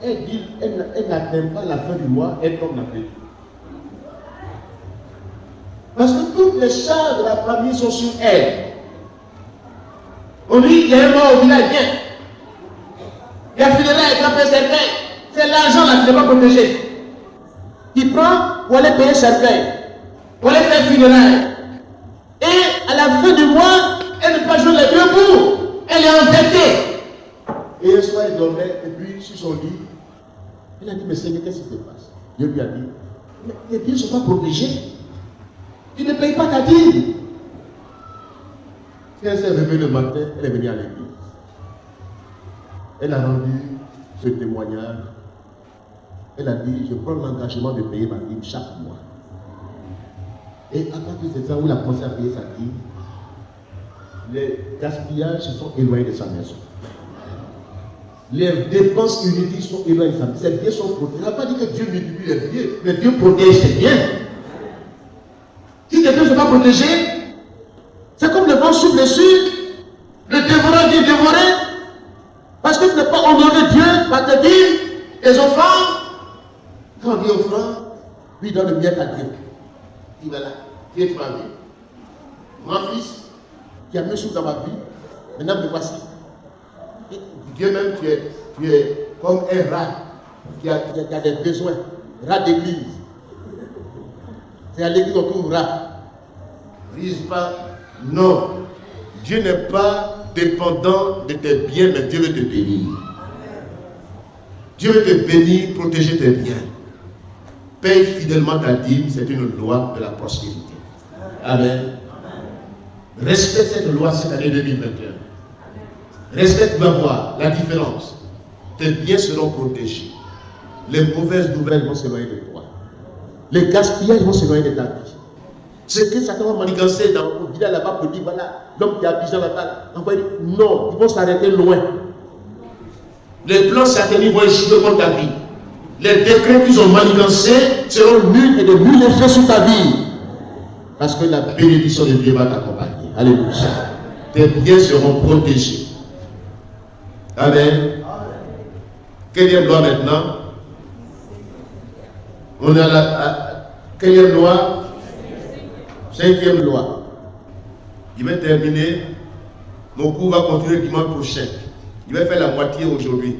Elle dit, elle n'atteint pas la fin du mois, elle tombe dans le pays. Parce que toutes les charges de la famille sont sur elle. On dit, il y a un mort au village, viens. Il y a funérailles, il y a un cercueil. C'est l'argent là qui n'est pas protégé. Il prend pour aller payer cercueil, pour aller faire funérailles. Et à la fin du mois, elle ne peut pas jouer les deux bouts. Elle est endettée. Et un soir, elle dormait, et puis sur son lit, elle a dit, mais Seigneur, qu'est-ce qui se passe? Dieu lui a dit, mais tes biens ne sont pas protégés. Tu ne payes pas ta dîme. Quand elle s'est réveillée le matin, elle est venue à l'église. Elle a rendu ce témoignage. Elle a dit, je prends l'engagement de payer ma dîme chaque mois. Et à partir de ça, où elle a commencé à payer sa dîme, les gaspillages se sont éloignés de sa maison. Les dépenses inutiles sont éloignées de sa maison. Ses biens sont protégés. Elle n'a pas dit que Dieu multiplie les biens, mais Dieu protège ses biens. Si tes biens ne sont pas protégés, c'est comme le vent souffle dessus, le dévoreur vient dévorer, parce que tu n'as pas honoré Dieu par tes dîmes, tes offrandes. Quand on dit offrande, lui donne le miette à Dieu. Il va là, Dieu tu m'as vu. Mon fils, qui a mis sous dans ma vie, maintenant me voici. Et Dieu même, tu es comme un rat qui a des besoins, rat d'église. C'est à l'église qu'on trouve rat. Ne dis pas, non, Dieu n'est pas dépendant de tes biens, mais Dieu veut te bénir. Dieu veut te bénir, protéger tes biens. Paye fidèlement ta dîme, c'est une loi de la prospérité. Amen. Respecte cette loi cette année 2021. Respecte, va voir la différence. Tes biens seront protégés. Les mauvaises nouvelles vont s'éloigner de toi. Les gaspillages vont s'éloigner de ta vie. C'est que Satan va manigancer dans le village là-bas pour dire voilà, l'homme qui a besoin là-bas, non, ils vont s'arrêter loin. Les plans sataniques vont échouer contre ta vie. Les décrets qu'ils ont manigancés seront nuls et de nuls effets sur ta vie. Parce que la bénédiction de Dieu va t'accompagner. Alléluia. Tes biens seront protégés. Amen. Quelle est la loi maintenant? On est à Quelle loi? 5e loi. Je vais terminer. Mon cours va continuer dimanche prochain. Je vais faire la moitié aujourd'hui.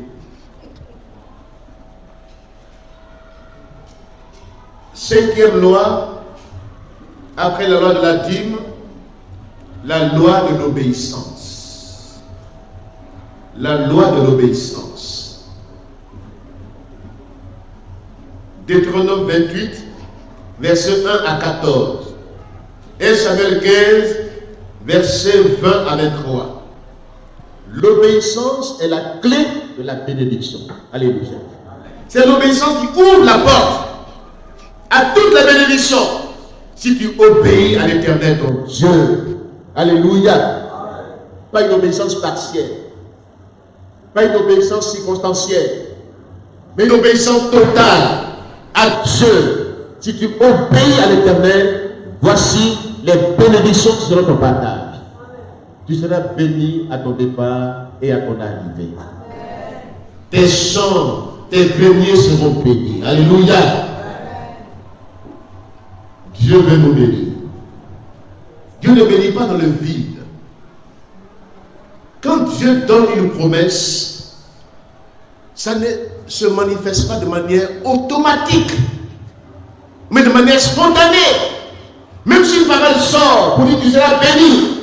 5e loi, après la loi de la dîme, la loi de l'obéissance. La loi de l'obéissance. Deutéronome 28, versets 1 à 14. Et Samuel 15, versets 20 à 23. L'obéissance est la clé de la bénédiction. Alléluia. C'est l'obéissance qui ouvre la porte à toute la bénédiction. Si tu obéis à l'Éternel ton Dieu. Alléluia. Pas une obéissance partielle. Pas une obéissance circonstancielle. Mais une obéissance totale à Dieu. Si tu obéis à l'Éternel, voici les bénédictions qui seront ton partage. Tu seras béni à ton départ et à ton arrivée. Tes champs, tes greniers seront bénis. Alléluia. Dieu veut nous bénir. Dieu ne bénit pas dans le vide. Quand Dieu donne une promesse, ça ne se manifeste pas de manière automatique, mais de manière spontanée. Même si une parole sort pour dire que tu seras béni,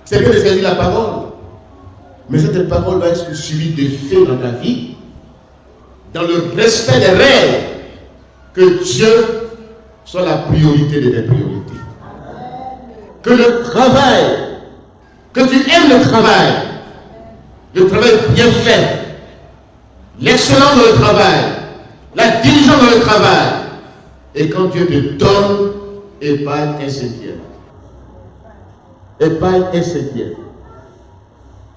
c'est bien de saisir la parole. Mais cette parole va être suivie de faits dans ta vie, dans le respect des règles, que Dieu soit la priorité de tes priorités. Que le travail, que tu aimes le travail bien fait, l'excellence dans le travail, la diligence dans le travail, et quand Dieu te donne, épargne un cinquième. Épargne un cinquième.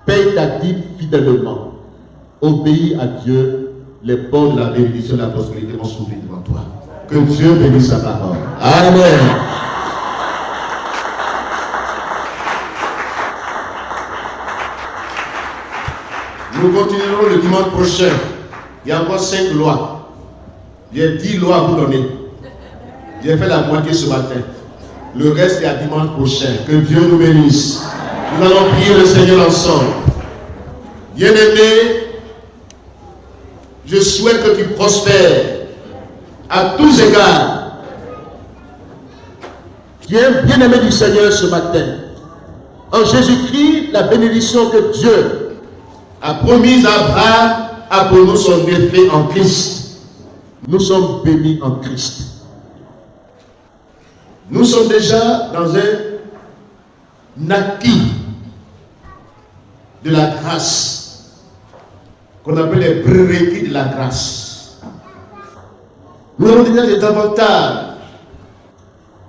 Paye ta dîme fidèlement. Obéis à Dieu. Les bords de la bénédiction et de la prospérité vont s'ouvrir devant toi. Que Dieu bénisse sa parole. Amen. Nous continuerons le dimanche prochain. Il y a encore 5 lois. J'ai 10 lois à vous donner. J'ai fait la moitié ce matin. Le reste est à dimanche prochain. Que Dieu nous bénisse. Nous allons prier le Seigneur ensemble. Bien-aimé, je souhaite que tu prospères à tous égards. Tu es bien-aimé du Seigneur ce matin. En Jésus-Christ, la bénédiction que Dieu a promise à Abraham a pour nous son effet en Christ. Nous sommes bénis en Christ. Nous sommes déjà dans un acquis de la grâce, qu'on appelle les prérequis de la grâce. Nous avons déjà des avantages,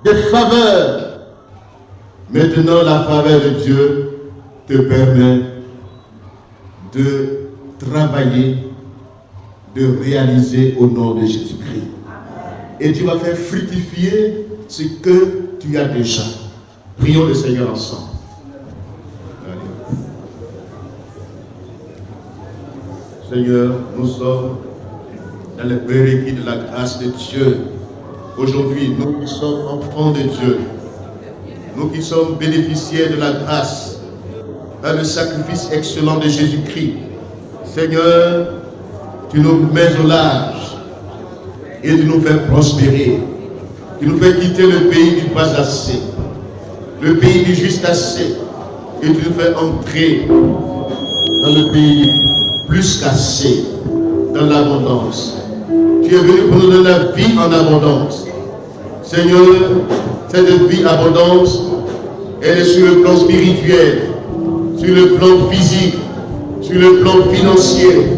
des faveurs. Maintenant, la faveur de Dieu te permet de travailler, de réaliser au nom de Jésus-Christ. Et tu vas faire fructifier ce que tu as déjà. Prions le Seigneur ensemble. Seigneur, nous sommes dans les prérequis de la grâce de Dieu. Aujourd'hui, nous qui sommes enfants de Dieu, nous qui sommes bénéficiaires de la grâce, par le sacrifice excellent de Jésus-Christ. Seigneur, tu nous mets au large et tu nous fais prospérer. Tu nous fais quitter le pays du pas assez, le pays du juste assez, et tu nous fais entrer dans le pays du plus qu'assez, dans l'abondance. Tu es venu pour nous donner la vie en abondance. Seigneur, cette vie abondance, elle est sur le plan spirituel, sur le plan physique, sur le plan financier,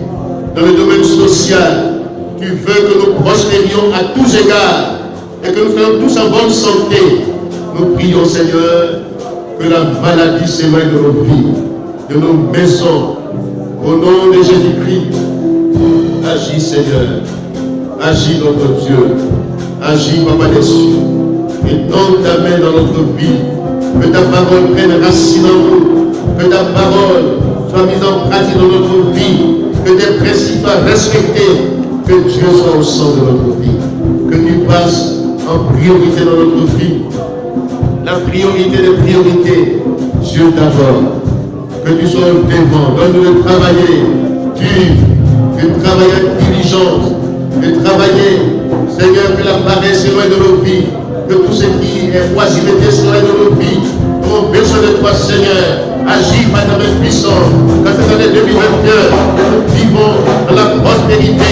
dans le domaine social. Tu veux que nous prospérions à tous égards et que nous soyons tous en bonne santé. Nous prions, Seigneur, que la maladie s'éloigne de nos vies, de nos maisons. Au nom de Jésus-Christ, agis, Seigneur. Agis, notre Dieu. Agis, Papa des cieux. Et tends ta main dans notre vie. Que ta parole prenne racine en nous. Que ta parole soit mise en pratique dans notre vie. Que tes principes soient respectés. Que Dieu soit au centre de notre vie. Que tu passes en priorité dans notre vie. La priorité des priorités, Dieu d'abord. Que tu sois devant, donne-nous de travailler dur, de travailler avec diligence, de travailler, Seigneur, que la paresse soit de nos vies, que tout ce qui est oisiveté soit de nos vies. Nous avons besoin de toi, Seigneur. Agis par ta main puissante. Quand cette année 2021, nous vivons dans la prospérité,